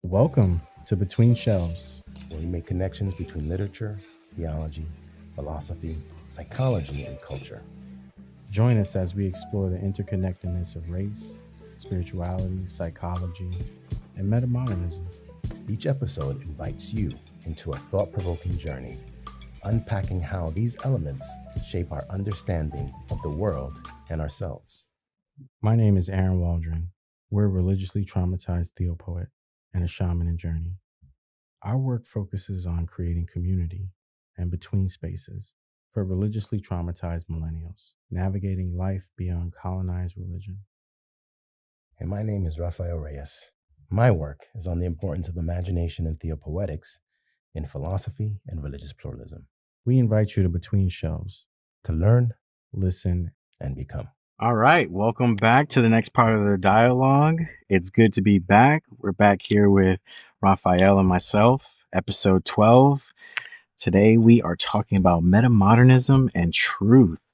Welcome to Between Shelves. where we make connections between literature, theology, philosophy, psychology, and culture. Join us as we explore the interconnectedness of race, spirituality, psychology, and metamodernism. Each episode invites you into a thought-provoking journey, unpacking how these elements shape our understanding of the world and ourselves. My name is Aaron Waldron. We're a religiously traumatized theopoet and a shaman in journey. Our work focuses on creating community and between spaces for religiously traumatized millennials, navigating life beyond colonized religion. And my name is Rafael Reyes. My work is on the importance of imagination and theopoetics in philosophy and religious pluralism. We invite you to Between Shelves To learn, listen, and become. All right, welcome back to the next part of the dialogue. It's good to be back. We're back here with Raphael and myself, episode 12. Today we are talking about metamodernism and truth.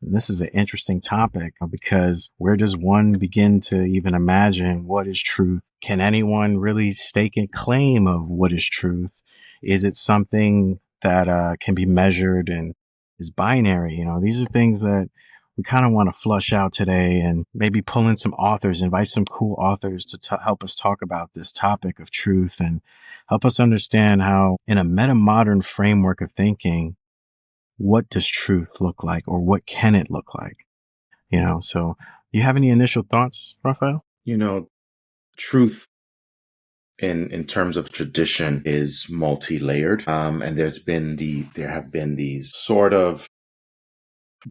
And this is an interesting topic because where does one begin to even imagine what is truth? Can anyone really stake a claim of what is truth? Is it something that can be measured and is binary? You know, these are things that we kind of want to flush out today and maybe pull in some authors, invite some cool authors to help us talk about this topic of truth and help us understand how in a meta-modern framework of thinking, what does truth look like or what can it look like? You know, so you have any initial thoughts, Raphael? Truth in terms of tradition is multi-layered. And there have been these sort of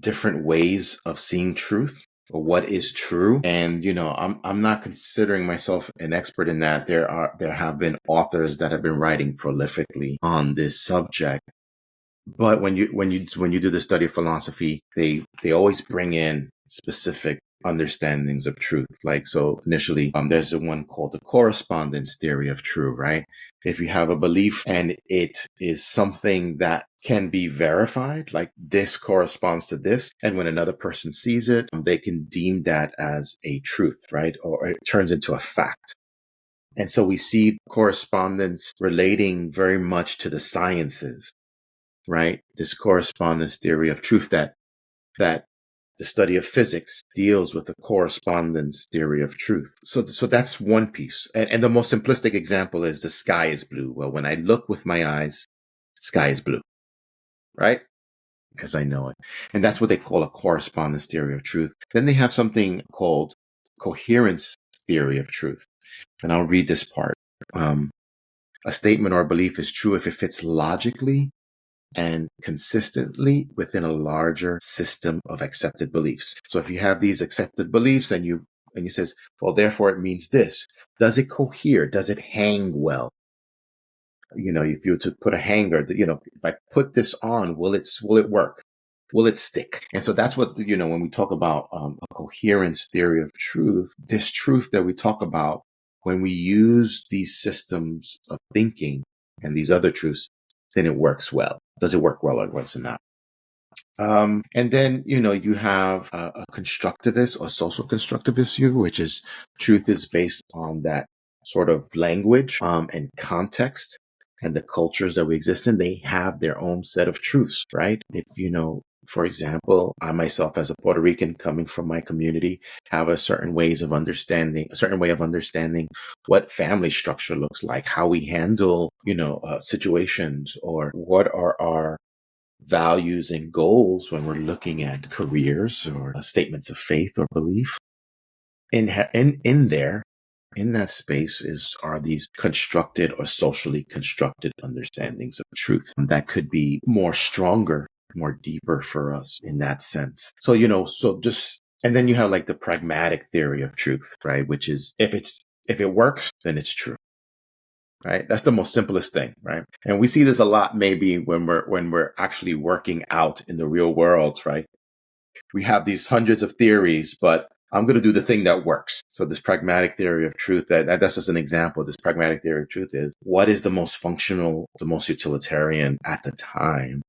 different ways of seeing truth or what is true. And, I'm not considering myself an expert in that. There have been authors that have been writing prolifically on this subject. But when you do the study of philosophy, they always bring in specific understandings of truth. Like, so initially, there's the one called the correspondence theory of truth, right? If you have a belief and it is something that can be verified, like this corresponds to this, and when another person sees it, they can deem that as a truth, right? Or it turns into a fact. And so we see correspondence relating very much to the sciences, right? This correspondence theory of truth that the study of physics deals with the correspondence theory of truth. So that's one piece. And the most simplistic example is the sky is blue. Well, when I look with my eyes, sky is blue, right? As I know it. And that's what they call a correspondence theory of truth. Then they have something called coherence theory of truth. And I'll read this part. A statement or belief is true if it fits logically and consistently within a larger system of accepted beliefs. So if you have these accepted beliefs and you says, well, therefore it means this. Does it cohere? Does it hang well? If you were to put a hanger, if I put this on, will it work? Will it stick? And so that's what, when we talk about a coherence theory of truth, this truth that we talk about, when we use these systems of thinking and these other truths, then it works well. Does it work well or was it not? And then, you have a constructivist or social constructivist view, which is truth is based on that sort of language and context and the cultures that we exist in. They have their own set of truths, right? If, for example, I myself as a Puerto Rican coming from my community have a certain way of understanding what family structure looks like, how we handle, situations, or what are our values and goals when we're looking at careers or statements of faith or belief. In that space are these constructed or socially constructed understandings of truth that could be more stronger, more deeper for us in that sense. So, and then you have like the pragmatic theory of truth, right? Which is if it works, then it's true. Right? That's the most simplest thing, right? And we see this a lot maybe when we're actually working out in the real world, right? We have these hundreds of theories, but I'm going to do the thing that works. So this pragmatic theory of truth, that's just an example. This pragmatic theory of truth is what is the most functional, the most utilitarian at the time?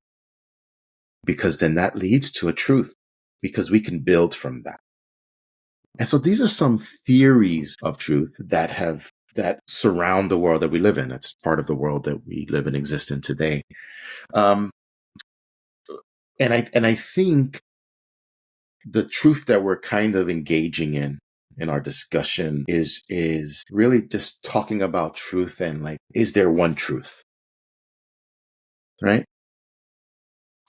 Because then that leads to a truth, because we can build from that. And so these are some theories of truth that have that surround the world that we live in. That's part of the world that we live and exist in today. Um, and I think the truth that we're kind of engaging in our discussion is really just talking about truth and like, is there one truth? Right?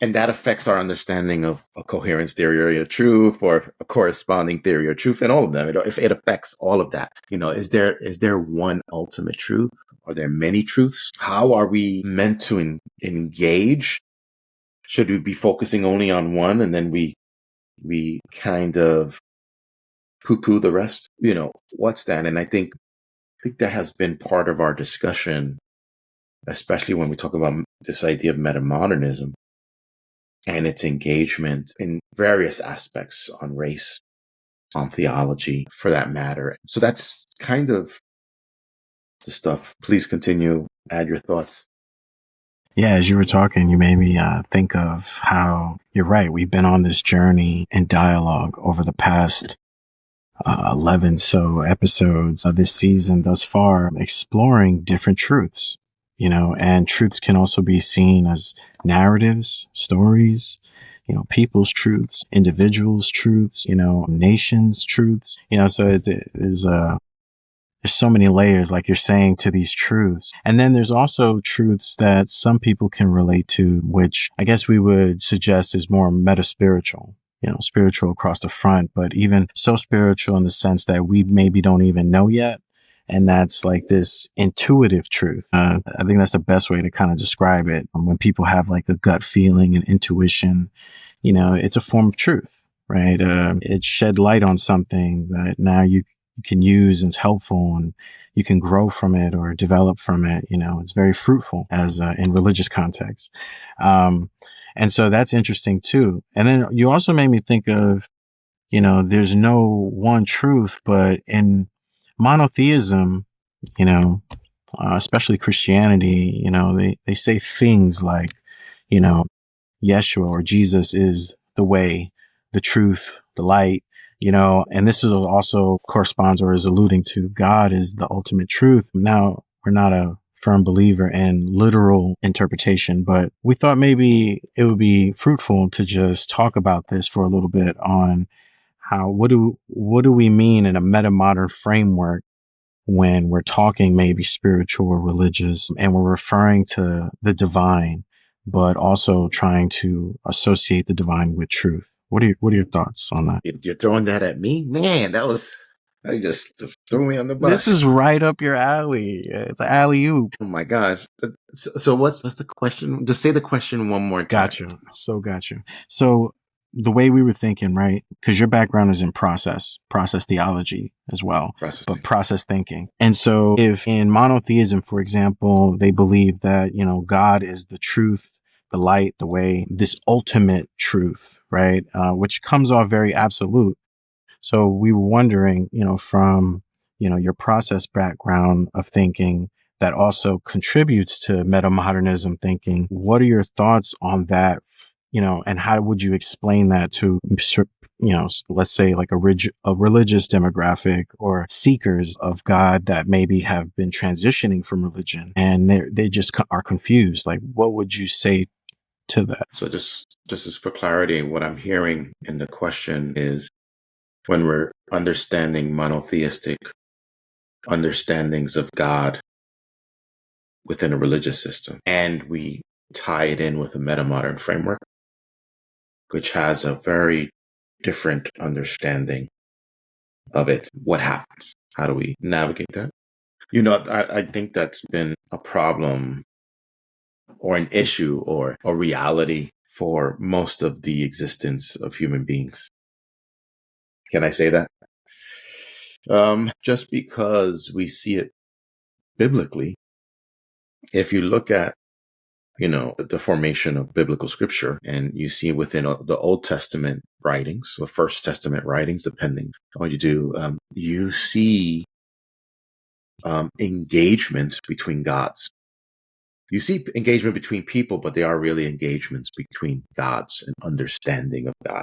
And that affects our understanding of a coherence theory of truth or a corresponding theory of truth and all of them. It affects all of that. Is there one ultimate truth? Are there many truths? How are we meant to engage? Should we be focusing only on one and then we kind of poo-poo the rest? What's that? And I think that has been part of our discussion, especially when we talk about this idea of metamodernism and its engagement in various aspects on race, on theology, for that matter. So that's kind of the stuff. Please continue, add your thoughts. Yeah, as you were talking, you made me think of how you're right. We've been on this journey in dialogue over the past 11 so episodes of this season thus far, exploring different truths, and truths can also be seen as narratives, stories, people's truths, individuals' truths, nations' truths, so there's so many layers, like you're saying, to these truths. And then there's also truths that some people can relate to, which I guess we would suggest is more meta-spiritual, spiritual across the front, but even so spiritual in the sense that we maybe don't even know yet. And that's like this intuitive truth. I think that's the best way to kind of describe it. When people have like a gut feeling and intuition, it's a form of truth, right? It shed light on something that now you can use and it's helpful and you can grow from it or develop from it. It's very fruitful as in religious context. And so that's interesting too. And then you also made me think of, there's no one truth, but in monotheism, especially Christianity, they say things like, Yeshua or Jesus is the way, the truth, the light, and this is also corresponds or is alluding to God is the ultimate truth. Now, we're not a firm believer in literal interpretation, but we thought maybe it would be fruitful to just talk about this for a little bit on what do we mean in a meta-modern framework when we're talking maybe spiritual or religious and we're referring to the divine, but also trying to associate the divine with truth. What are your thoughts on that? You're throwing that at me? Man, I just threw me on the bus. This is right up your alley. It's an alley-oop. Oh my gosh. So what's the question? Just say the question one more time. Got you. So the way we were thinking, right? Because your background is in process theology as well, but process thinking. And so if in monotheism, for example, they believe that, God is the truth, the light, the way, this ultimate truth, right? Which comes off very absolute. So we were wondering, from, your process background of thinking that also contributes to metamodernism thinking, what are your thoughts on that? And how would you explain that to, let's say like a religious demographic or seekers of God that maybe have been transitioning from religion and they just are confused. Like, what would you say to that? So just as for clarity, what I'm hearing in the question is when we're understanding monotheistic understandings of God within a religious system, and we tie it in with a meta-modern framework, which has a very different understanding of it. What happens? How do we navigate that? I think that's been a problem or an issue or a reality for most of the existence of human beings. Can I say that? Just because we see it biblically, if you look at the formation of biblical scripture, and you see within the Old Testament writings or First Testament writings, depending on what you do, you see engagement between gods. You see engagement between people, but they are really engagements between gods and understanding of God.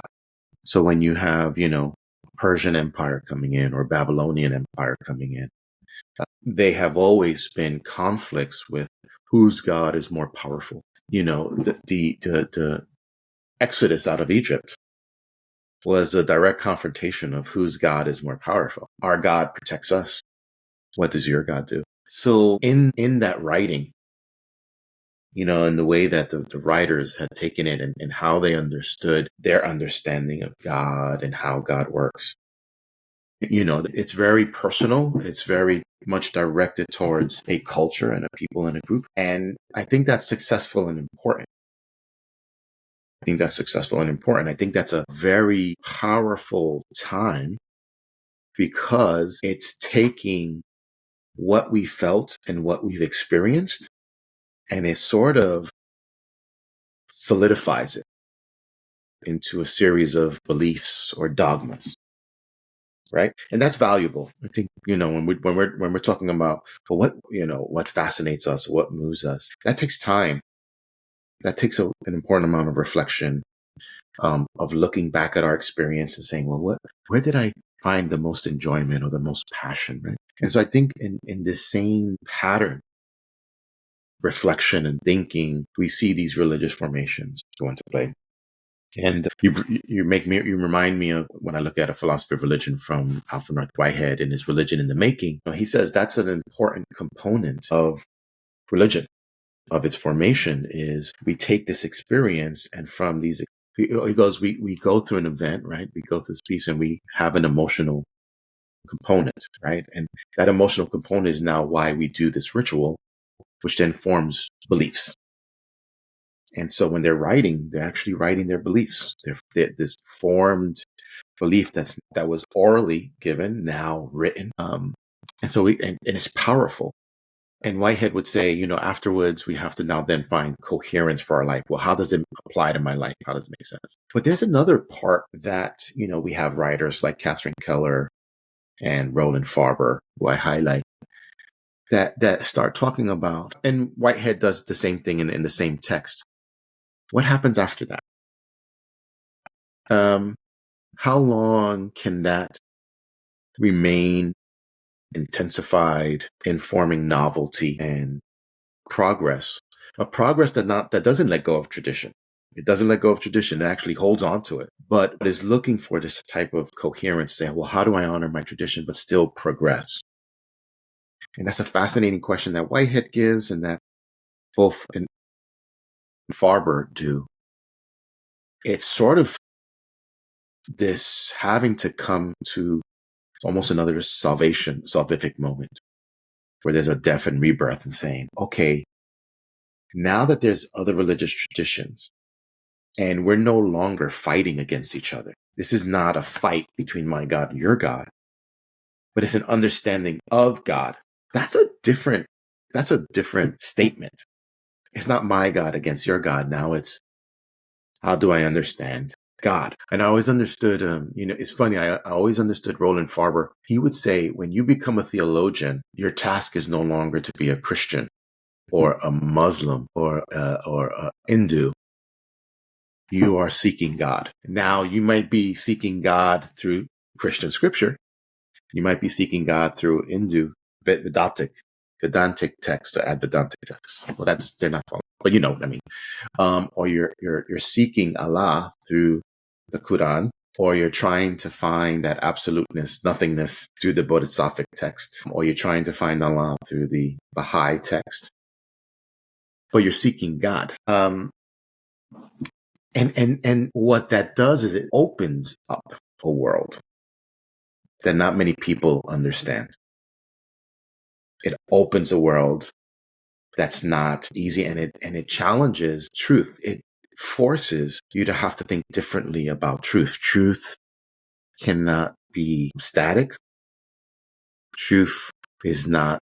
So when you have, Persian Empire coming in or Babylonian Empire coming in, they have always been conflicts with whose God is more powerful. The Exodus out of Egypt was a direct confrontation of whose God is more powerful. Our God protects us. What does your God do? So in that writing, in the way that the writers had taken it and how they understood their understanding of God and how God works, it's very personal. It's very much directed towards a culture and a people and a group. And I think that's successful and important. I think that's a very powerful time because it's taking what we felt and what we've experienced and it sort of solidifies it into a series of beliefs or dogmas. Right. And that's valuable. I think, when we're talking about what fascinates us, what moves us, that takes time. That takes an important amount of reflection, of looking back at our experience and saying, well, where did I find the most enjoyment or the most passion? Right. And so I think in this same pattern, reflection and thinking, we see these religious formations go into play. And you remind me of when I look at a philosophy of religion from Alfred North Whitehead in his Religion in the Making. He says that's an important component of religion, of its formation, is we take this experience and from these, he goes, we go through an event, right? We go through this piece and we have an emotional component, right? And that emotional component is now why we do this ritual, which then forms beliefs. And so when they're writing, they're actually writing their beliefs. They're this formed belief that was orally given, now written. And so and it's powerful. And Whitehead would say, afterwards, we have to now then find coherence for our life. Well, how does it apply to my life? How does it make sense? But there's another part that, we have writers like Catherine Keller and Roland Farber, who I highlight, that start talking about, and Whitehead does the same thing in the same text. What happens after that? How long can that remain intensified, informing novelty and progress? A progress that doesn't let go of tradition. It doesn't let go of tradition. It actually holds on to it, but is looking for this type of coherence, saying, well, how do I honor my tradition but still progress? And that's a fascinating question that Whitehead gives and that both and Farber do. It's sort of this having to come to almost another salvific moment where there's a death and rebirth and saying, okay, now that there's other religious traditions and we're no longer fighting against each other, this is not a fight between my God and your God, but it's an understanding of God. That's a different statement. It's not my God against your God. Now it's, how do I understand God? And I always understood, it's funny. I always understood Roland Farber. He would say, when you become a theologian, your task is no longer to be a Christian or a Muslim or a Hindu. You are seeking God. Now, you might be seeking God through Christian scripture. You might be seeking God through Hindu Vedantic text or Advedantic text. Well, they're not following, but you know what I mean. Or you're seeking Allah through the Quran, or you're trying to find that absoluteness, nothingness through the Bodhisattvic texts, or you're trying to find Allah through the Baha'i text, but you're seeking God. And what that does is it opens up a world that not many people understand. It opens a world that's not easy, and it challenges truth. It forces you to have to think differently about truth. Truth cannot be static. Truth is not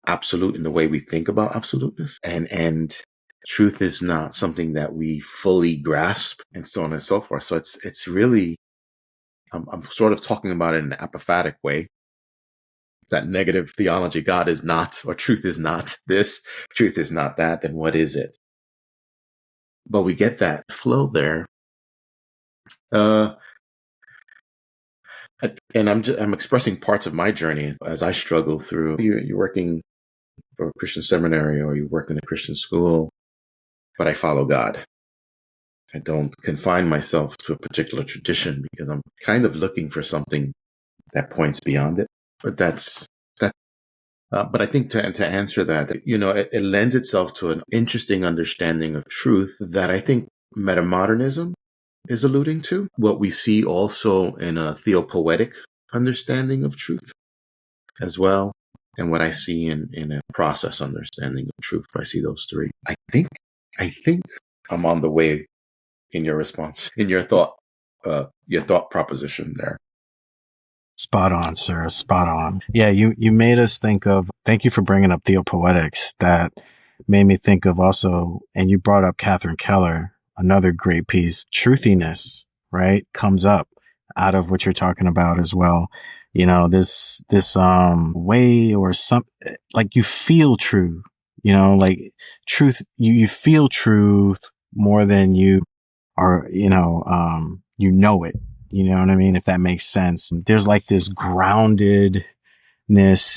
absolute in the way we think about absoluteness. And truth is not something that we fully grasp, and so on and so forth. So it's really, I'm sort of talking about it in an apophatic way. That negative theology, God is not, or truth is not this, truth is not that, then what is it? But we get that flow there. And I'm expressing parts of my journey as I struggle through. You're working for a Christian seminary or you work in a Christian school, but I follow God. I don't confine myself to a particular tradition because I'm kind of looking for something that points beyond it. But that's that. But I think to answer that, it lends itself to an interesting understanding of truth that I think metamodernism is alluding to. What we see also in a theopoetic understanding of truth as well, and what I see in a process understanding of truth. I see those three. I think I'm on the way in your response, in your thought proposition there. Spot on, sir. Spot on. Yeah, you made us think of, thank you for bringing up theopoetics. That made me think of also, and you brought up Catherine Keller, another great piece, truthiness, right? Comes up out of what you're talking about as well. This way or some, like you feel true, like truth, you feel truth more than you are, you know it. You know what I mean? If that makes sense. There's like this groundedness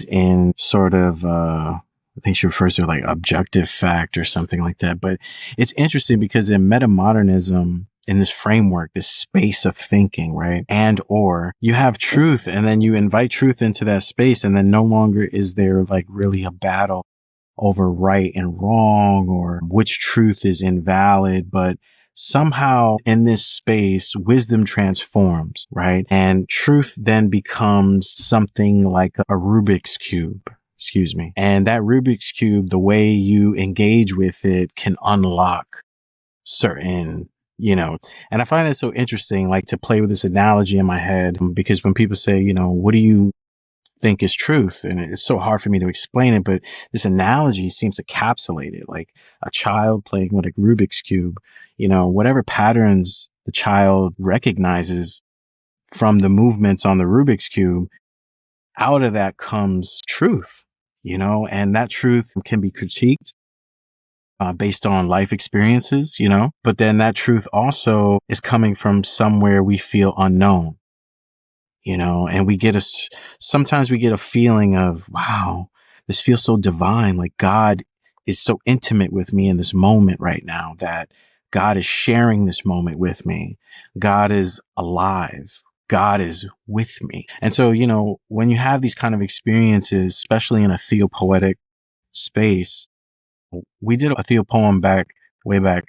in sort of, I think she refers to like objective fact or something like that. But it's interesting because in metamodernism, in this framework, this space of thinking, right? And or you have truth and then you invite truth into that space and then no longer is there like really a battle over right and wrong or which truth is invalid, but somehow in this space, wisdom transforms, right? And truth then becomes something like a Rubik's Cube. Excuse me. And that Rubik's Cube, the way you engage with it can unlock certain, and I find that so interesting, like to play with this analogy in my head, because when people say, what do you think is truth? And it's so hard for me to explain it, but this analogy seems to encapsulate it, like a child playing with a Rubik's Cube, whatever patterns the child recognizes from the movements on the Rubik's Cube, out of that comes truth, and that truth can be critiqued based on life experiences, but then that truth also is coming from somewhere we feel unknown, and sometimes we get a feeling of, wow, this feels so divine. Like God is so intimate with me in this moment right now, that God is sharing this moment with me. God is alive. God is with me. And so, when you have these kind of experiences, especially in a theopoetic space, we did a theopoem way back,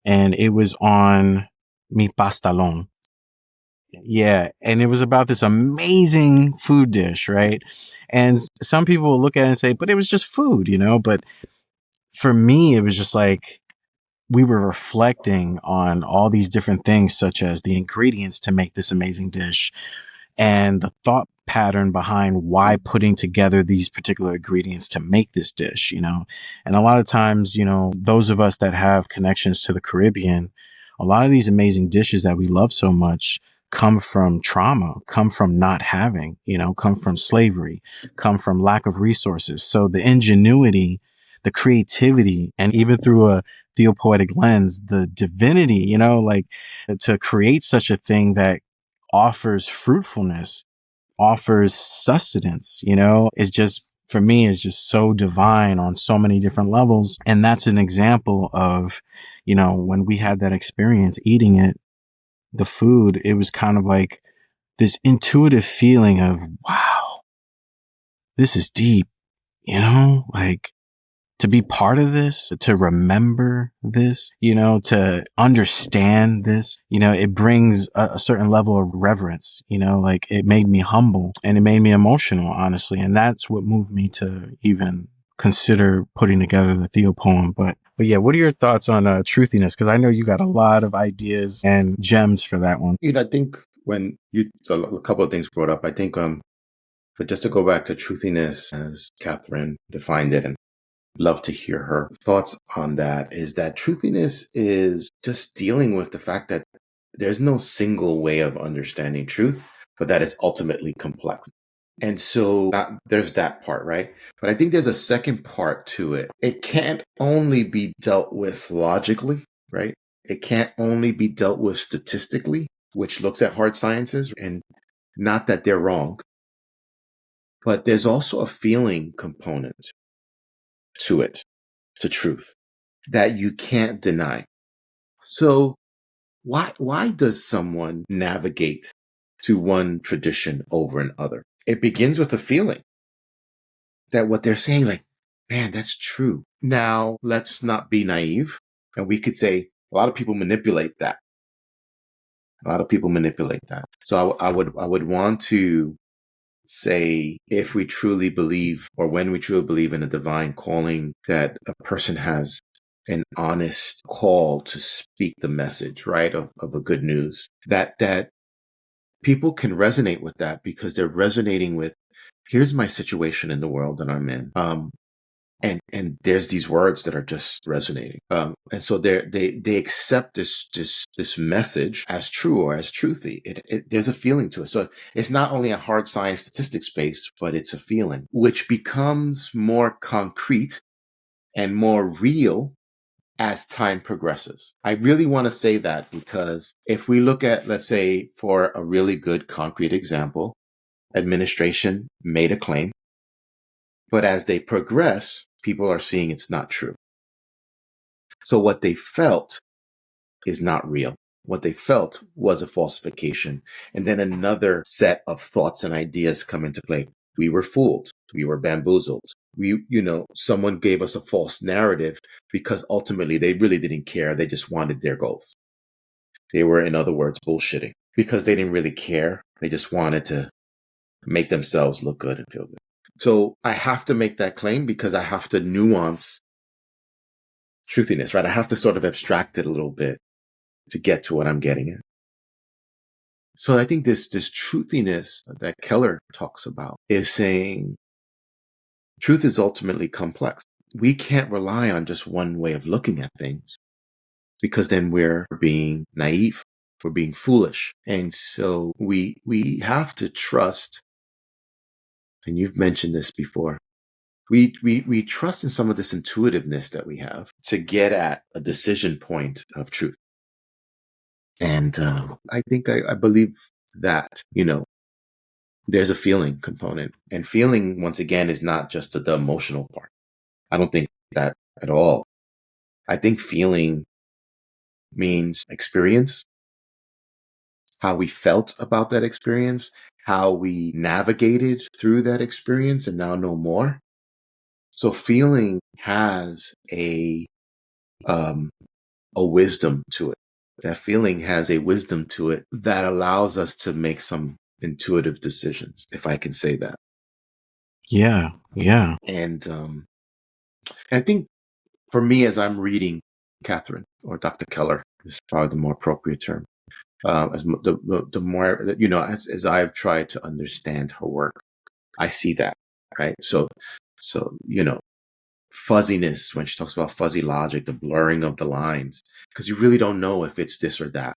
and it was on Mi Pastalon. Yeah. And it was about this amazing food dish, right? And some people will look at it and say, but it was just food, but for me, it was just like, we were reflecting on all these different things, such as the ingredients to make this amazing dish and the thought pattern behind why putting together these particular ingredients to make this dish, and a lot of times, those of us that have connections to the Caribbean, a lot of these amazing dishes that we love so much come from trauma, come from not having, come from slavery, come from lack of resources. So the ingenuity, the creativity, and even through a theopoetic lens, the divinity, like to create such a thing that offers fruitfulness, offers sustenance, is just, for me, is just so divine on so many different levels. And that's an example of, when we had that experience eating it, the food, it was kind of like this intuitive feeling of, wow, this is deep, like to be part of this, to remember this, to understand this, it brings a certain level of reverence, like it made me humble and it made me emotional, honestly. And that's what moved me to even consider putting together the Theo poem. But yeah, what are your thoughts on truthiness? Because I know you got a lot of ideas and gems for that one. I think when a couple of things brought up, I think, but just to go back to truthiness as Catherine defined it, and love to hear her thoughts on that, is that truthiness is just dealing with the fact that there's no single way of understanding truth, but that is ultimately complex. And so there's that part, right? But I think there's a second part to it. It can't only be dealt with logically, right? It can't only be dealt with statistically, which looks at hard sciences and Not that they're wrong, but there's also a feeling component to it, to truth, that you can't deny. So why does someone navigate to one tradition over another? It begins with a feeling that what they're saying, like, man, that's true. Now, let's not be naive. And we could say a lot of people manipulate that. A lot of people manipulate that. So I would want to say, if we truly believe, or when we truly believe in a divine calling, that a person has an honest call to speak the message, right, of the good news, that people can resonate with that, because they're resonating with, here's my situation in the world that I'm in. And there's these words that are just resonating. And so they accept this message as true, or as truthy. There's a feeling to it. So it's not only a hard science statistics base, but it's a feeling, which becomes more concrete and more real as time progresses. I really want to say that, because if we look at, let's say, for a really good concrete example, administration made a claim, but as they progress, people are seeing it's not true. So what they felt is not real. What they felt was a falsification. And then another set of thoughts and ideas come into play. We were fooled. We were bamboozled. Someone gave us a false narrative, because ultimately they really didn't care. They just wanted their goals. They were, in other words, bullshitting, because they didn't really care. They just wanted to make themselves look good and feel good. So I have to make that claim, because I have to nuance truthiness, right? I have to sort of abstract it a little bit to get to what I'm getting at. So I think this truthiness that Keller talks about is saying truth is ultimately complex. We can't rely on just one way of looking at things, because then we're being naive, we're being foolish. And so we have to trust, and you've mentioned this before, we trust in some of this intuitiveness that we have to get at a decision point of truth. And I think I believe that, there's a feeling component. And feeling, once again, is not just the emotional part. I don't think that at all. I think feeling means experience, how we felt about that experience, how we navigated through that experience and now know more. So feeling has a wisdom to it. That feeling has a wisdom to it that allows us to make some intuitive decisions, if I can say that. Yeah. And I think for me, as I'm reading Catherine, or Dr. Keller is probably the more appropriate term, as the more, as I've tried to understand her work, I see that, right? So fuzziness, when she talks about fuzzy logic, the blurring of the lines, because you really don't know if it's this or that,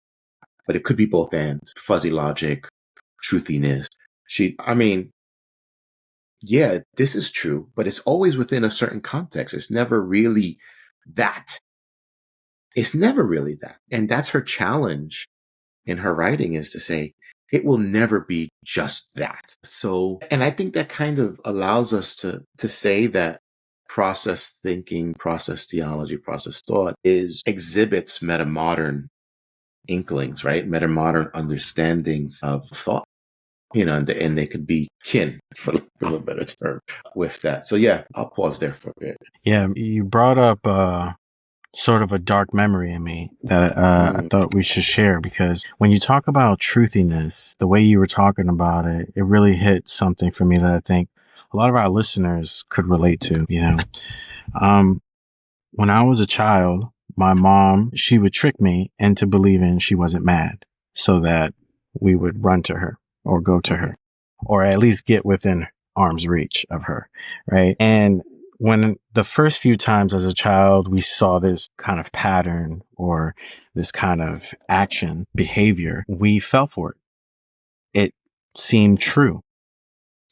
but it could be both ends. Fuzzy logic, truthiness. Yeah, this is true, but it's always within a certain context. It's never really that. It's never really that. And that's her challenge in her writing, is to say, it will never be just that. So, and I think that kind of allows us to say that process thinking, process theology, process thought exhibits metamodern inklings, right? Metamodern understandings of thought. And they could be kin, for a better term, with that. So yeah, I'll pause there for a bit. Yeah. You brought up sort of a dark memory in me that I thought we should share, because when you talk about truthiness, the way you were talking about it, it really hit something for me that I think a lot of our listeners could relate to. When I was a child, my mom, she would trick me into believing she wasn't mad, so that we would run to her or go to her, or at least get within arm's reach of her. Right. And when the first few times as a child, we saw this kind of pattern or this kind of action behavior, we fell for it. It seemed true.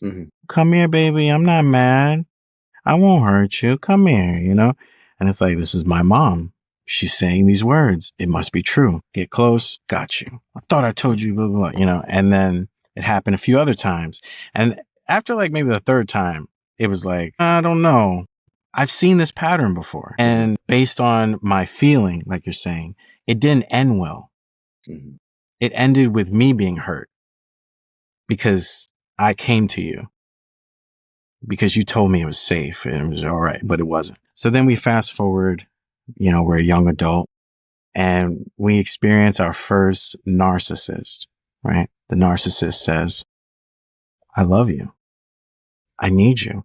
Mm-hmm. Come here, baby. I'm not mad. I won't hurt you. Come here, And it's like, this is my mom. She's saying these words. It must be true. Get close. Got you. I thought I told you, blah, blah, blah, And then It happened a few other times. And after like maybe the third time, it was like, I don't know. I've seen this pattern before. And based on my feeling, like you're saying, it didn't end well. Mm-hmm. It ended with me being hurt because I came to you because you told me it was safe and it was all right, but it wasn't. So then we fast forward, we're a young adult and we experience our first narcissist, right? The narcissist says, I love you. I need you.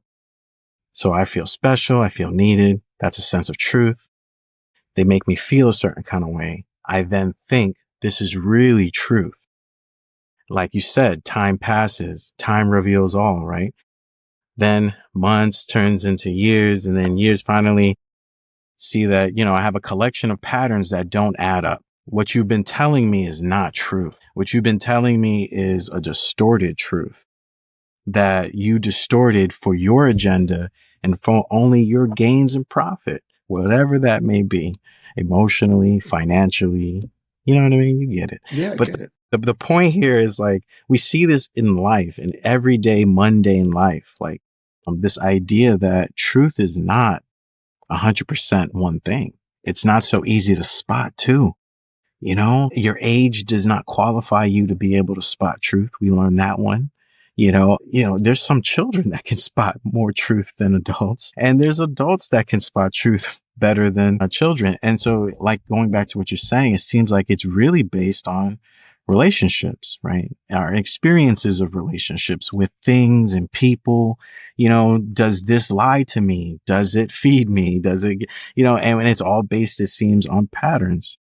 So I feel special. I feel needed. That's a sense of truth. They make me feel a certain kind of way. I then think this is really truth. Like you said, time passes, time reveals all, right? Then months turns into years, and then years finally see that, I have a collection of patterns that don't add up. What you've been telling me is not truth. What you've been telling me is a distorted truth that you distorted for your agenda and for only your gains and profit, whatever that may be, emotionally, financially. You know what I mean? You get it. Yeah, I But get it. the point here is like, we see this in life, in everyday mundane life, like this idea that truth is not 100% one thing. It's not so easy to spot too. Your age does not qualify you to be able to spot truth. We learned that one. There's some children that can spot more truth than adults, and there's adults that can spot truth better than children. And so, like, going back to what you're saying, it seems like it's really based on relationships, right? Our experiences of relationships with things and people. Does this lie to me? Does it feed me? Does it, and it's all based, it seems, on patterns,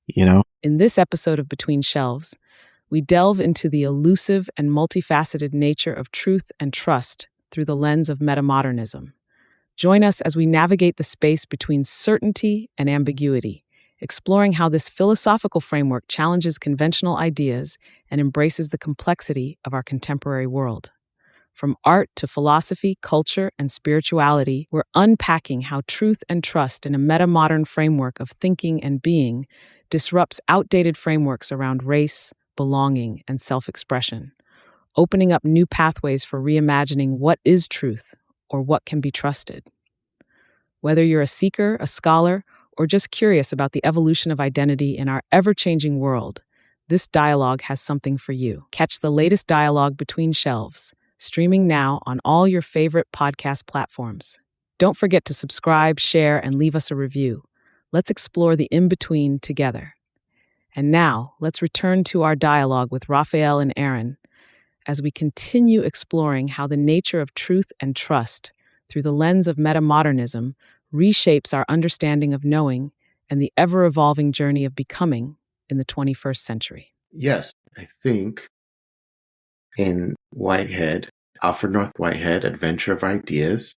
In this episode of Between Shelves, we delve into the elusive and multifaceted nature of truth and trust through the lens of metamodernism. Join us as we navigate the space between certainty and ambiguity, exploring how this philosophical framework challenges conventional ideas and embraces the complexity of our contemporary world. From art to philosophy, culture, and spirituality, we're unpacking how truth and trust in a meta-modern framework of thinking and being disrupts outdated frameworks around race, belonging, and self-expression, opening up new pathways for reimagining what is truth or what can be trusted. Whether you're a seeker, a scholar, or just curious about the evolution of identity in our ever-changing world, this dialogue has something for you. Catch the latest dialogue Between Shelves, streaming now on all your favorite podcast platforms. Don't forget to subscribe, share, and leave us a review. Let's explore the in-between together. And now, let's return to our dialogue with Raphael and Aaron as we continue exploring how the nature of truth and trust, through the lens of metamodernism, reshapes our understanding of knowing and the ever-evolving journey of becoming in the 21st century. Yes, I think in Alfred North Whitehead, Adventure of Ideas,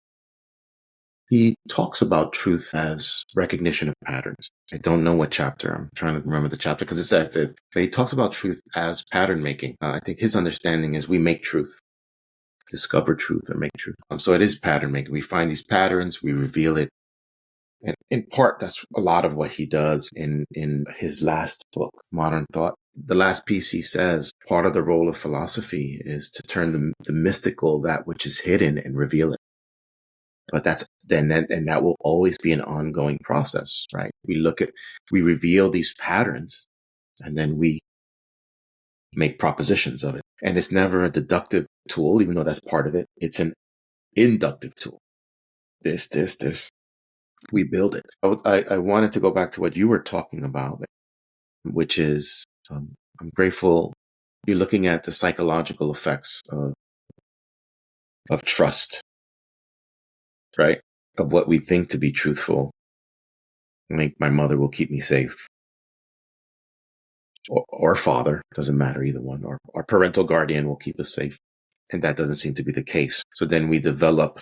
he talks about truth as recognition of patterns. I don't know what chapter. I'm trying to remember the chapter because it says that he talks about truth as pattern making. I think his understanding is we make truth, discover truth, or make truth. So it is pattern making. We find these patterns, we reveal it. And in part, that's a lot of what he does in his last book, Modern Thought. The last piece he says, part of the role of philosophy is to turn the mystical, that which is hidden, and reveal it. But that will always be an ongoing process, right? We reveal these patterns and then we make propositions of it. And it's never a deductive tool, even though that's part of it. It's an inductive tool. This. We build it. I wanted to go back to what you were talking about, which is I'm grateful you're looking at the psychological effects of trust, right? Of what we think to be truthful. I think my mother will keep me safe. Or father, doesn't matter, either one. Or our parental guardian will keep us safe. And that doesn't seem to be the case. So then we develop,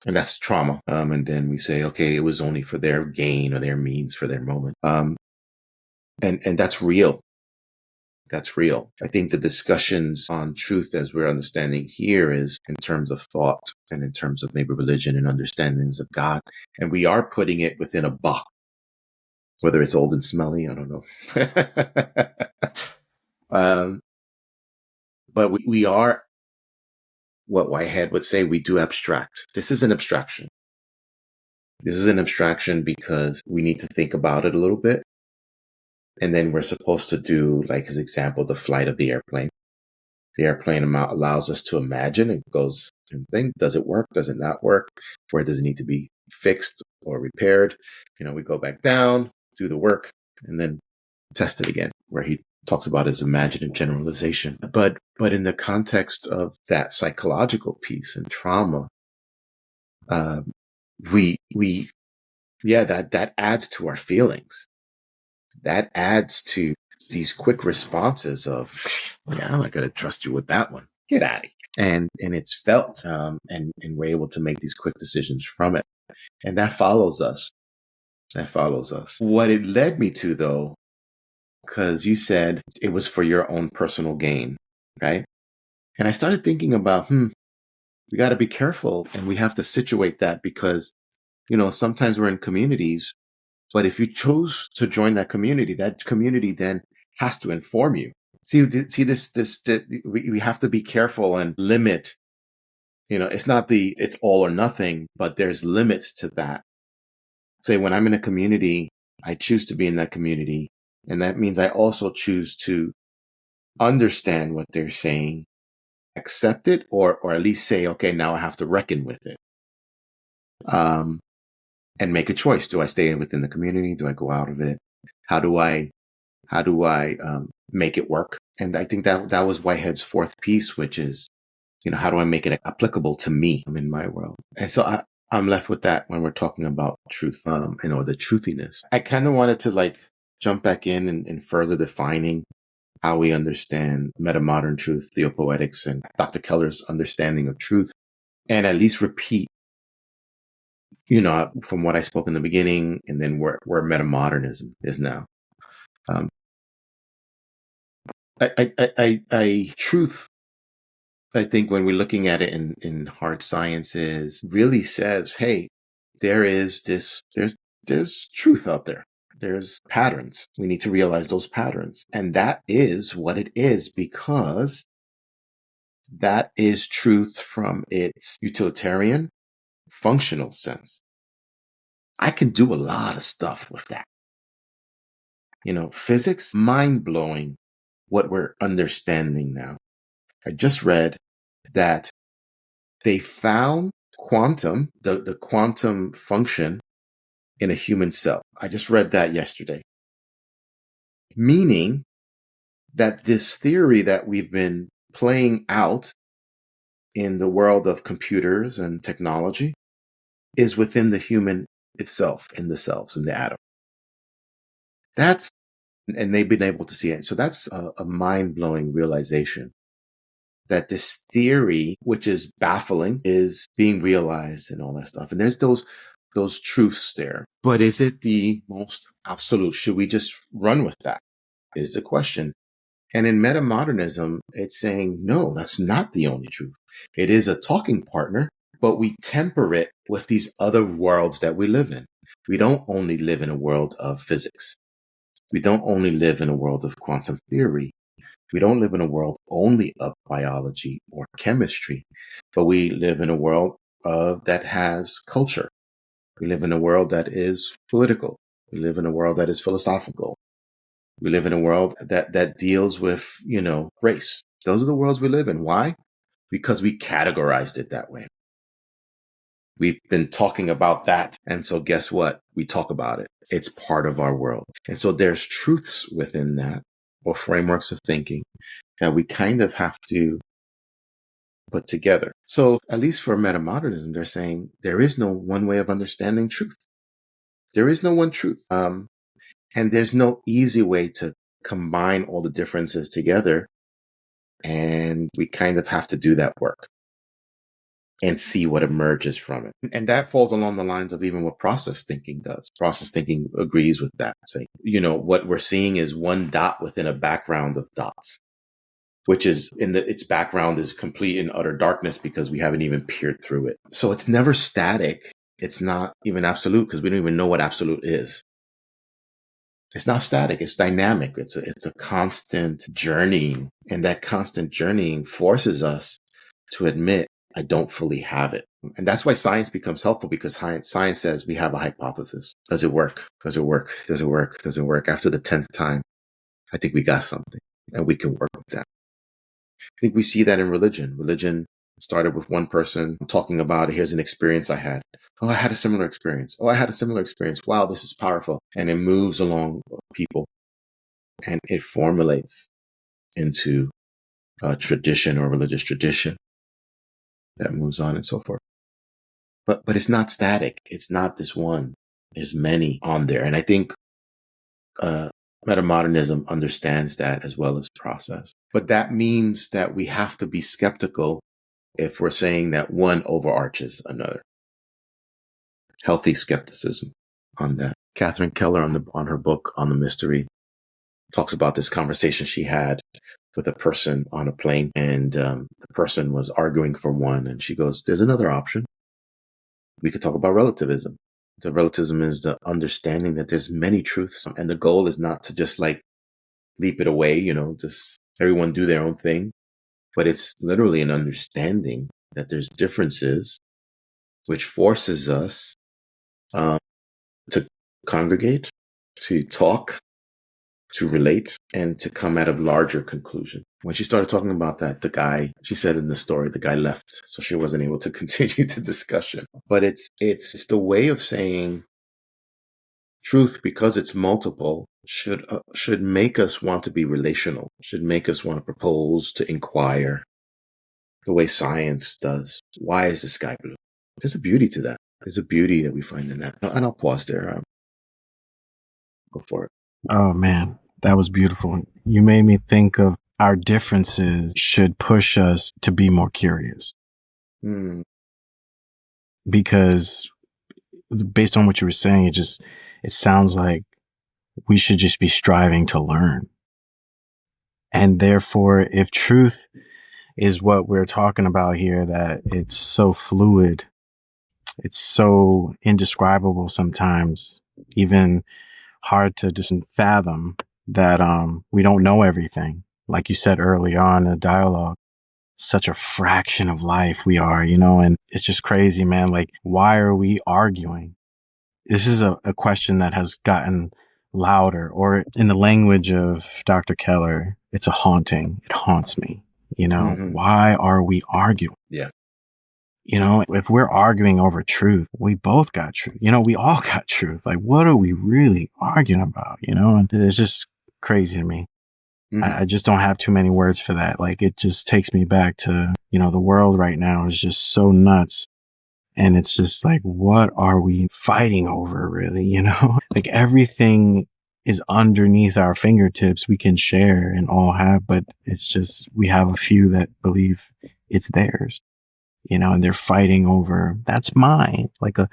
and that's trauma. And then we say, okay, it was only for their gain or their means for their moment. And that's real. That's real. I think the discussions on truth as we're understanding here is in terms of thought and in terms of maybe religion and understandings of God. And we are putting it within a box, whether it's old and smelly, I don't know. But we are what Whitehead would say, we do abstract. This is an abstraction. This is an abstraction because we need to think about it a little bit. And then we're supposed to do, like his example, the flight of the airplane. The airplane allows us to imagine. It goes and think, does it work? Does it not work? Where does it need to be fixed or repaired? We go back down, do the work, and then test it again, where he talks about his imaginative generalization. But in the context of that psychological piece and trauma, that adds to our feelings. That adds to these quick responses of, yeah, I'm not going to trust you with that one. Get out of here. And it's felt, and we're able to make these quick decisions from it. And that follows us. What it led me to, though, because you said it was for your own personal gain, right? And I started thinking about, we got to be careful, and we have to situate that because, sometimes we're in communities, but if you chose to join that community then has to inform you. See this we have to be careful and limit. It's not it's all or nothing, but there's limits to that. Say when I'm in a community, I choose to be in that community, and that means I also choose to understand what they're saying, accept it, or at least say, okay, now I have to reckon with it. And make a choice. Do I stay within the community? Do I go out of it? How do I make it work? And I think that was Whitehead's fourth piece, which is, how do I make it applicable to me? I'm in my world. And so I'm left with that when we're talking about truth, or the truthiness. I kind of wanted to jump back in and further defining how we understand meta-modern truth, theopoetics, and Dr. Keller's understanding of truth, and at least repeat from what I spoke in the beginning, and then where meta-modernism is now. Truth, I think when we're looking at it in hard sciences, really says, hey, there's truth out there. There's patterns. We need to realize those patterns. And that is what it is, because that is truth from its utilitarian, functional sense. I can do a lot of stuff with that. Physics, mind-blowing what we're understanding now. I just read that they found quantum, the quantum function in a human cell. I just read that yesterday. Meaning that this theory that we've been playing out in the world of computers and technology is within the human itself, in the cells, in the atom. And they've been able to see it. So that's a mind-blowing realization that this theory, which is baffling, is being realized and all that stuff. And there's those truths there. But is it the most absolute? Should we just run with that? Is the question. And in meta-modernism, it's saying, no, that's not the only truth. It is a talking partner, but we temper it with these other worlds that we live in. We don't only live in a world of physics. We don't only live in a world of quantum theory. We don't live in a world only of biology or chemistry, but we live in a world that has culture. We live in a world that is political. We live in a world that is philosophical. We live in a world that deals with, race. Those are the worlds we live in. Why? Because we categorized it that way. We've been talking about that. And so guess what? We talk about it. It's part of our world. And so there's truths within that, or frameworks of thinking, that we kind of have to put together. So at least for metamodernism, they're saying there is no one way of understanding truth. There is no one truth. And there's no easy way to combine all the differences together. And we kind of have to do that work and see what emerges from it. And that falls along the lines of even what process thinking does. Process thinking agrees with that. Say, what we're seeing is one dot within a background of dots, which is its background is complete and utter darkness because we haven't even peered through it. So it's never static. It's not even absolute because we don't even know what absolute is. It's not static. It's dynamic. It's a constant journeying. And that constant journeying forces us to admit, I don't fully have it. And that's why science becomes helpful, because science says we have a hypothesis. Does it work? Does it work? Does it work? Does it work? After the 10th time, I think we got something and we can work with that. I think we see that in religion. Religion started with one person talking about, here's an experience I had. Oh, I had a similar experience. Oh, I had a similar experience. Wow, this is powerful. And it moves along people and it formulates into a tradition or religious tradition that moves on and so forth. But it's not static. It's not this one. There's many on there. And I think metamodernism understands that as well as process. But that means that we have to be skeptical if we're saying that one overarches another. Healthy skepticism on that. Catherine Keller on her book On the Mystery talks about this conversation she had with a person on a plane, and the person was arguing for one, and she goes, there's another option. We could talk about relativism. The relativism is the understanding that there's many truths, and the goal is not to just like leap it away, just everyone do their own thing, but it's literally an understanding that there's differences, which forces us to congregate, to talk, to relate, and to come at a larger conclusion. When she started talking about that, she said in the story, the guy left, so she wasn't able to continue the discussion. But it's the way of saying truth, because it's multiple, should make us want to be relational, should make us want to propose, to inquire, the way science does. Why is the sky blue? There's a beauty to that. There's a beauty that we find in that. And I'll pause there. Go for it. Oh man, that was beautiful. You made me think of our differences should push us to be more curious. Because based on what you were saying, it sounds like we should just be striving to learn. And therefore, if truth is what we're talking about here, that it's so fluid, it's so indescribable sometimes, even hard to just fathom that we don't know everything. Like you said early on in the dialogue, such a fraction of life we are, and it's just crazy, man. Like, why are we arguing? This is a question that has gotten louder, or in the language of Dr. Keller, it's a haunting. It haunts me. Why are we arguing? Yeah. If we're arguing over truth, we both got truth. We all got truth. Like, what are we really arguing about? And it's just crazy to me. I just don't have too many words for that. Like, it just takes me back to, the world right now is just so nuts. And it's just like, what are we fighting over, really? Like, everything is underneath our fingertips. We can share and all have, but it's just, we have a few that believe it's theirs, and they're fighting over, that's mine. Like a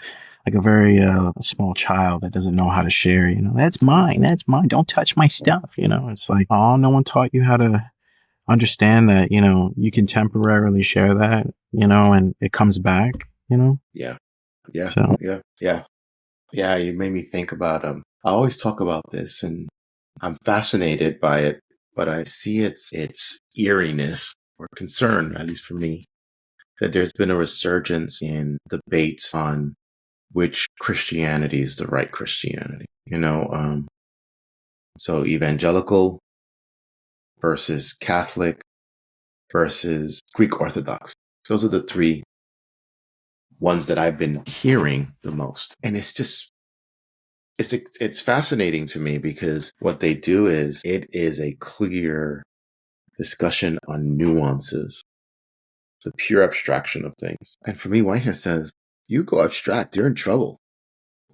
very small child that doesn't know how to share, that's mine. Don't touch my stuff. It's like, oh, no one taught you how to understand that, you can temporarily share that, and it comes back, Yeah. You made me think about, I always talk about this and I'm fascinated by it, but I see its eeriness or concern, at least for me, that there's been a resurgence in debates on which Christianity is the right Christianity. So evangelical versus Catholic versus Greek Orthodox. Those are the three ones that I've been hearing the most. And it's fascinating to me, because what they do is, it is a clear discussion on nuances, the pure abstraction of things. And for me, Whitehead says, you go abstract, you're in trouble,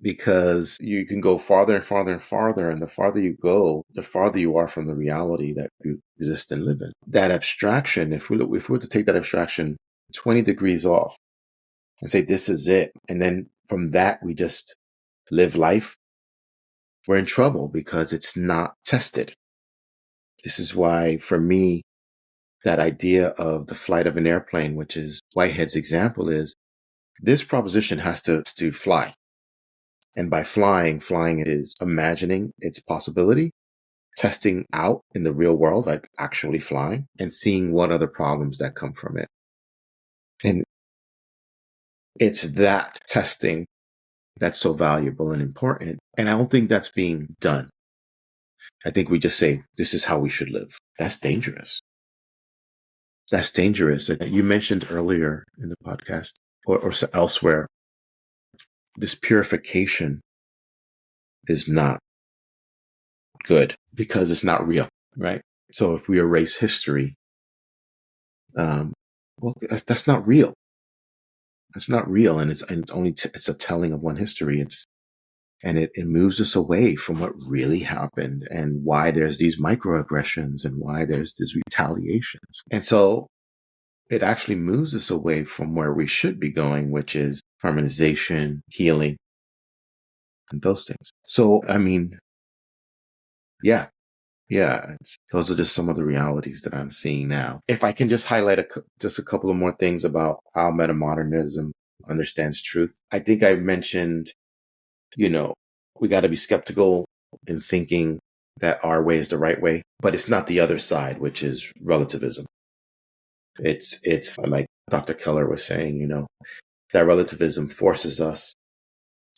because you can go farther and farther and farther. And the farther you go, the farther you are from the reality that you exist and live in. That abstraction, if we were to take that abstraction 20 degrees off and say, this is it, and then from that, we just live life, we're in trouble, because it's not tested. This is why, for me, that idea of the flight of an airplane, which is Whitehead's example, is this proposition has to fly. And by flying is imagining its possibility, testing out in the real world, like actually flying, and seeing what are the problems that come from it. And it's that testing that's so valuable and important. And I don't think that's being done. I think we just say, this is how we should live. That's dangerous. That's dangerous. You mentioned earlier in the podcast or elsewhere, this purification is not good because it's not real, right? So if we erase history, well, that's not real. That's not real, and it's a telling of one history. It moves us away from what really happened and why there's these microaggressions and why there's these retaliations. And so it actually moves us away from where we should be going, which is harmonization, healing, and those things. So, I mean, yeah, those are just some of the realities that I'm seeing now. If I can just highlight just a couple of more things about how metamodernism understands truth. I think I mentioned, we got to be skeptical in thinking that our way is the right way, but it's not the other side, which is relativism. It's like Dr. Keller was saying, that relativism forces us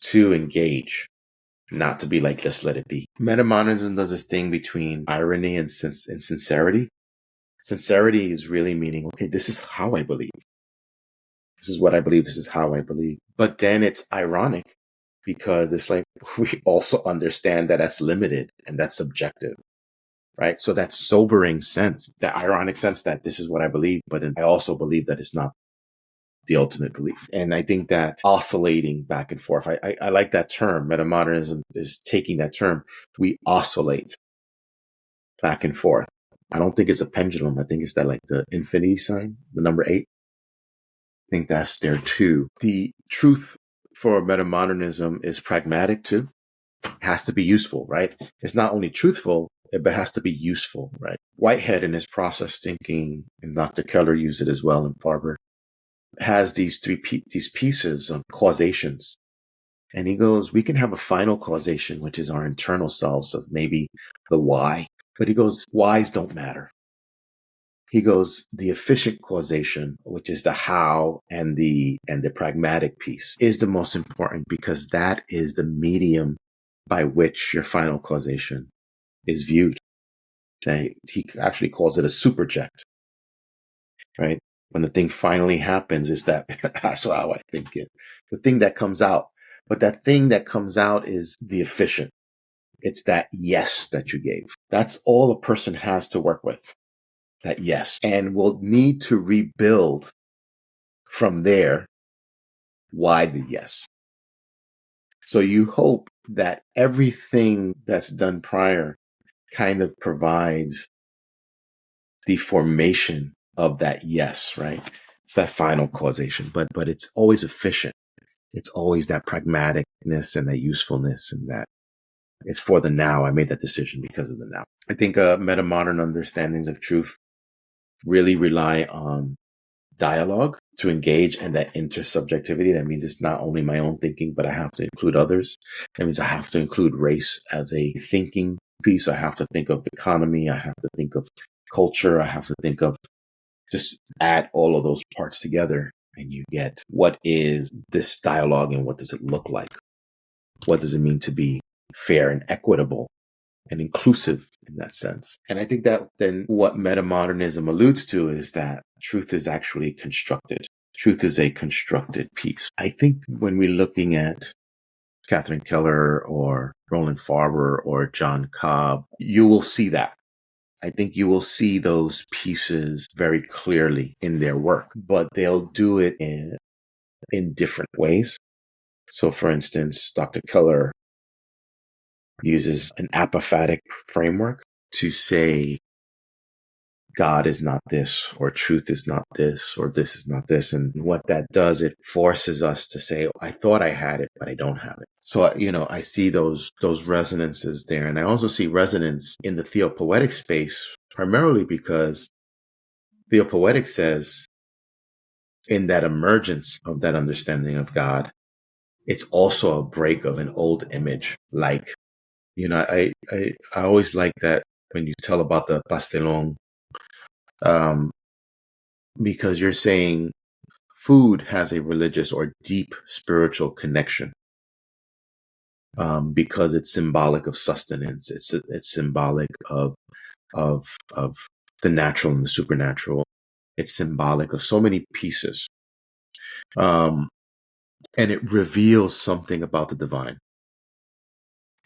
to engage, not to be like, just let it be. Metamodernism does this thing between irony and sincerity. Sincerity is really meaning, okay, this is how I believe. This is what I believe. This is how I believe. But then it's ironic because it's like we also understand that that's limited and that's subjective, right? So that sobering sense, that ironic sense that this is what I believe, but I also believe that it's not the ultimate belief. And I think that oscillating back and forth, I like that term. Metamodernism is taking that term. We oscillate back and forth. I don't think it's a pendulum. I think it's that, like, the infinity sign, the number 8. I think that's there too. The truth for metamodernism is pragmatic too. It has to be useful, right? It's not only truthful, but it has to be useful, right? Whitehead in his process thinking, and Dr. Keller used it as well in Farber, has these pieces of causations. And he goes, we can have a final causation, which is our internal selves of maybe the why. But he goes, whys don't matter. He goes, the efficient causation, which is the how and the pragmatic piece, is the most important because that is the medium by which your final causation is viewed. Okay? He actually calls it a superject, right? When the thing finally happens, is that that's how I think it. The thing that comes out. But that thing that comes out is the efficient. It's that yes that you gave. That's all a person has to work with. That yes. And we'll need to rebuild from there. Why the yes? So you hope that everything that's done prior kind of provides the formation of that yes, right? It's that final causation, but it's always efficient. It's always that pragmaticness and that usefulness and that it's for the now. I made that decision because of the now. I think meta-modern understandings of truth really rely on dialogue to engage and that intersubjectivity. That means it's not only my own thinking, but I have to include others. That means I have to include race as a thinking piece. I have to think of economy. I have to think of culture. I have to think of just add all of those parts together and you get what is this dialogue and what does it look like? What does it mean to be fair and equitable and inclusive in that sense? And I think that then what metamodernism alludes to is that truth is actually constructed. Truth is a constructed piece. I think when we're looking at Catherine Keller or Roland Farber or John Cobb, you will see that. I think you will see those pieces very clearly in their work, but they'll do it in different ways. So for instance, Dr. Keller uses an apophatic framework to say God is not this, or truth is not this, or this is not this. And what that does, it forces us to say, I thought I had it, but I don't have it. So, I see those resonances there. And I also see resonance in the theopoetic space, primarily because theopoetic says in that emergence of that understanding of God, it's also a break of an old image. Like, I always like that when you tell about the pastelon, because you're saying food has a religious or deep spiritual connection, because it's symbolic of sustenance. It's symbolic of the natural and the supernatural. It's symbolic of so many pieces, and it reveals something about the divine.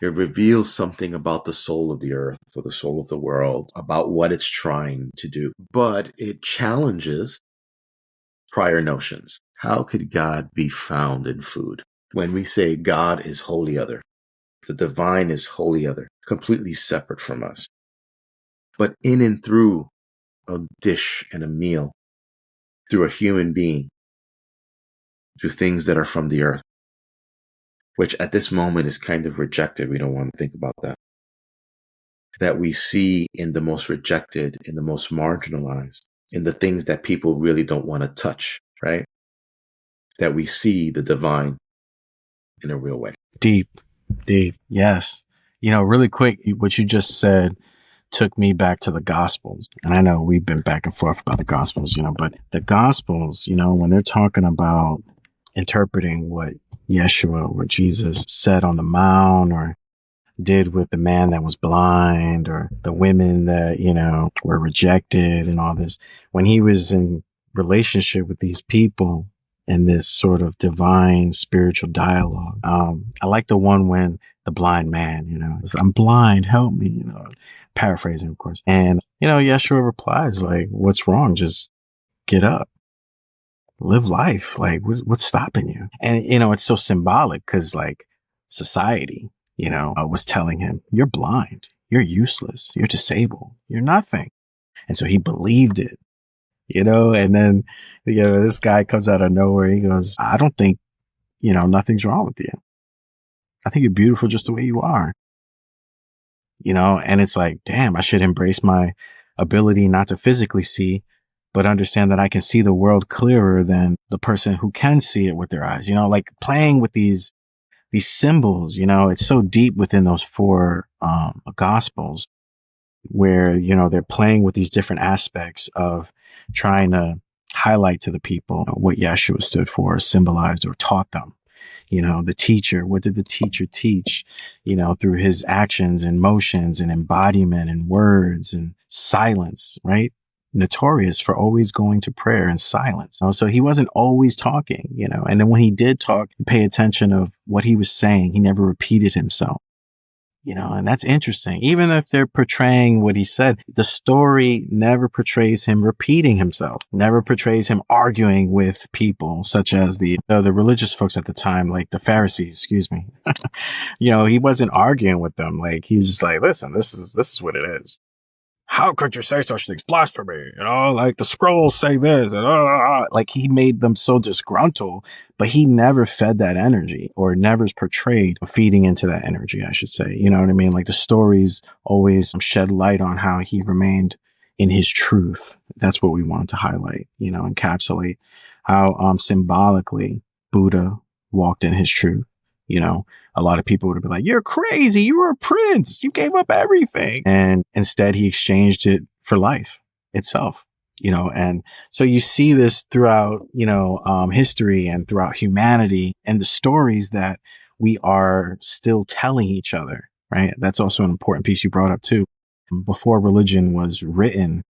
It reveals something about the soul of the earth or the soul of the world, about what it's trying to do. But it challenges prior notions. How could God be found in food? When we say God is wholly other, the divine is wholly other, completely separate from us. But in and through a dish and a meal, through a human being, through things that are from the earth, which at this moment is kind of rejected. We don't want to think about that. That we see in the most rejected, in the most marginalized, in the things that people really don't want to touch, right? That we see the divine in a real way. Deep, deep. Yes. Really quick, what you just said took me back to the Gospels. And I know we've been back and forth about the Gospels, but the Gospels, when they're talking about interpreting what Yeshua or Jesus said on the Mount or did with the man that was blind or the women that, were rejected and all this, when he was in relationship with these people in this sort of divine spiritual dialogue. I like the one when the blind man, I'm blind, help me, paraphrasing, of course. And, Yeshua replies like, what's wrong? Just get up, live life. Like, what's stopping you? And, it's so symbolic because like society, was telling him, you're blind, you're useless, you're disabled, you're nothing. And so he believed it, and then, this guy comes out of nowhere. He goes, I don't think, nothing's wrong with you. I think you're beautiful just the way you are, and it's like, damn, I should embrace my ability not to physically see, but understand that I can see the world clearer than the person who can see it with their eyes, like playing with these symbols, it's so deep within those four gospels where, they're playing with these different aspects of trying to highlight to the people what Yeshua stood for, symbolized, or taught them. The teacher, what did the teacher teach, through his actions and motions and embodiment and words and silence, right? Notorious for always going to prayer in silence. So he wasn't always talking, and then when he did talk, pay attention of what he was saying. He never repeated himself, and that's interesting. Even if they're portraying what he said, the story never portrays him repeating himself, never portrays him arguing with people such as the religious folks at the time, like the Pharisees, excuse me. He wasn't arguing with them. Like, he was just like, listen, this is what it is. How could you say such things? Blasphemy, like the scrolls say this. And, like, he made them so disgruntled, but he never fed that energy or never portrayed feeding into that energy, I should say. You know what I mean? Like, the stories always shed light on how he remained in his truth. That's what we want to highlight, encapsulate how symbolically Buddha walked in his truth. A lot of people would have been like, you're crazy. You were a prince. You gave up everything. And instead he exchanged it for life itself, and so you see this throughout, history and throughout humanity and the stories that we are still telling each other, right? That's also an important piece you brought up too. Before religion was written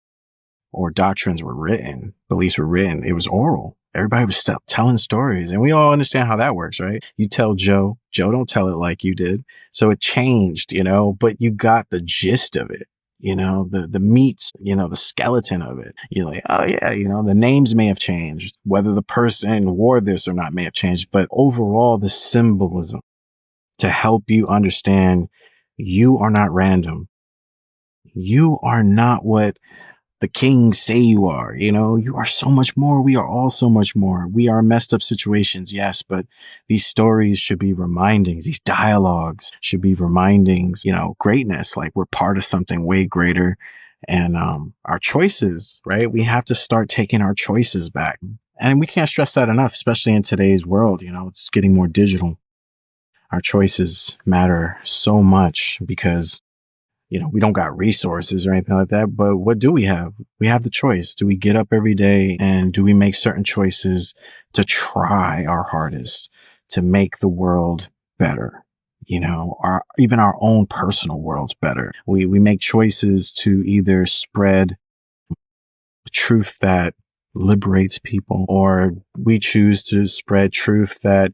or doctrines were written, beliefs were written, it was oral. Everybody was still telling stories, and we all understand how that works, right? You tell Joe don't tell it like you did. So it changed, but you got the gist of it, the meats, the skeleton of it. You're like, oh yeah, the names may have changed, whether the person wore this or not may have changed, but overall the symbolism to help you understand you are not random. You are not what the kings say you are, you are so much more. We are all so much more. We are messed up situations. Yes. But these stories should be remindings. These dialogues should be remindings, greatness, like we're part of something way greater. And, our choices, right? We have to start taking our choices back. And we can't stress that enough, especially in today's world. It's getting more digital. Our choices matter so much because, we don't got resources or anything like that. But what do we have? We have the choice. Do we get up every day and do we make certain choices to try our hardest to make the world better? Even our own personal worlds better. We make choices to either spread truth that liberates people, or we choose to spread truth that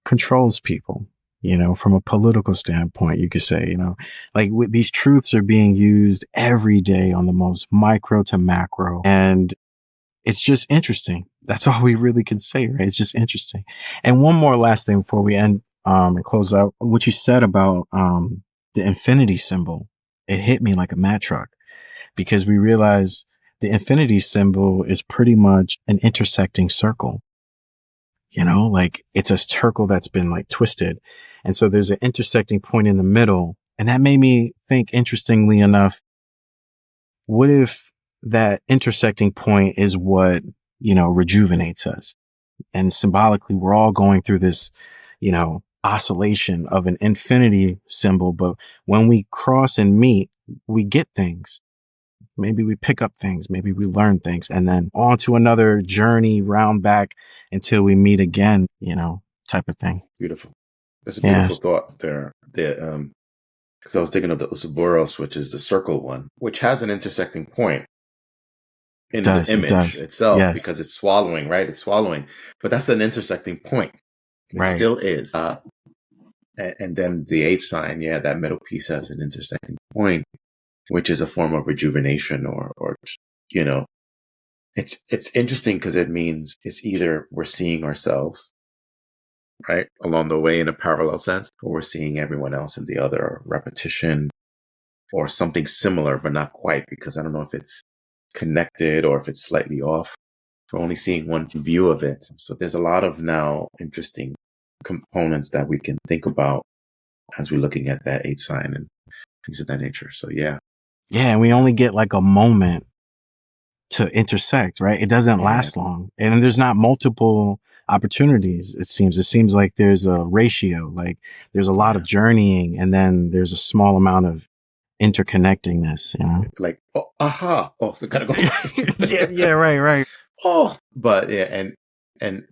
controls people. From a political standpoint, you could say, these truths are being used every day on the most micro to macro. And it's just interesting. That's all we really can say, right? It's just interesting. And one more last thing before we end, and close out what you said about, the infinity symbol. It hit me like a mat truck because we realize the infinity symbol is pretty much an intersecting circle. It's a circle that's been twisted. And so there's an intersecting point in the middle. And that made me think, interestingly enough, what if that intersecting point is what, rejuvenates us? And symbolically, we're all going through this, oscillation of an infinity symbol. But when we cross and meet, we get things. Maybe we pick up things, maybe we learn things, and then on to another journey, round back until we meet again, type of thing. Beautiful. That's a beautiful thought there. Because I was thinking of the Ouroboros, which is the circle one, which has an intersecting point in the image itself, because it's swallowing, right? It's swallowing, but that's an intersecting point. It still is. And then the 8 sign, that middle piece has an intersecting point, which is a form of rejuvenation or it's interesting because it means it's either we're seeing ourselves, right, along the way in a parallel sense, or we're seeing everyone else in the other, repetition or something similar, but not quite, because I don't know if it's connected or if it's slightly off. We're only seeing one view of it. So there's a lot of now interesting components that we can think about as we're looking at that 8 sign and things of that nature. So yeah, and we only get a moment to intersect, right? It doesn't last long, and there's not multiple opportunities. It seems like there's a ratio, there's a lot of journeying, and then there's a small amount of interconnectedness, so gotta go. right. But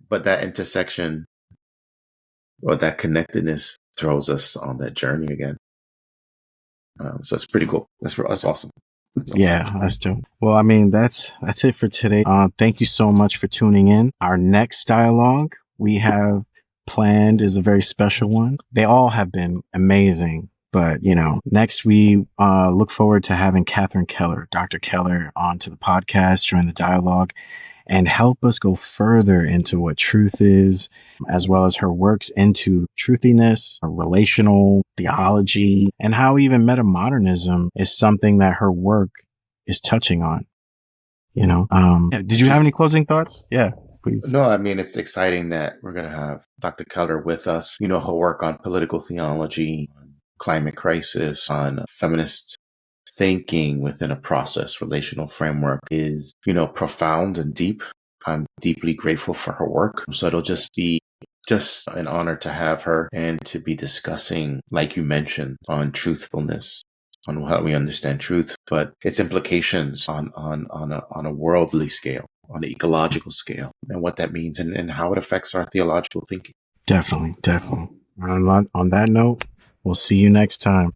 but that intersection or that connectedness throws us on that journey again. So it's pretty cool. That's awesome. Yeah, that's dope. Well, that's it for today. Thank you so much for tuning in. Our next dialogue we have planned is a very special one. They all have been amazing, but next we look forward to having Dr. Keller, onto the podcast during the dialogue and help us go further into what truth is, as well as her works into truthiness, relational theology, and how even metamodernism is something that her work is touching on. Did you have any closing thoughts? Yeah, please. No, it's exciting that we're going to have Dr. Keller with us. Her work on political theology, on climate crisis, on feminist thinking within a process relational framework is, profound and deep. I'm deeply grateful for her work. So it'll just be an honor to have her and to be discussing, like you mentioned, on truthfulness, on how we understand truth, but its implications on a worldly scale, on an ecological scale, and what that means and how it affects our theological thinking. Definitely. On that note, we'll see you next time.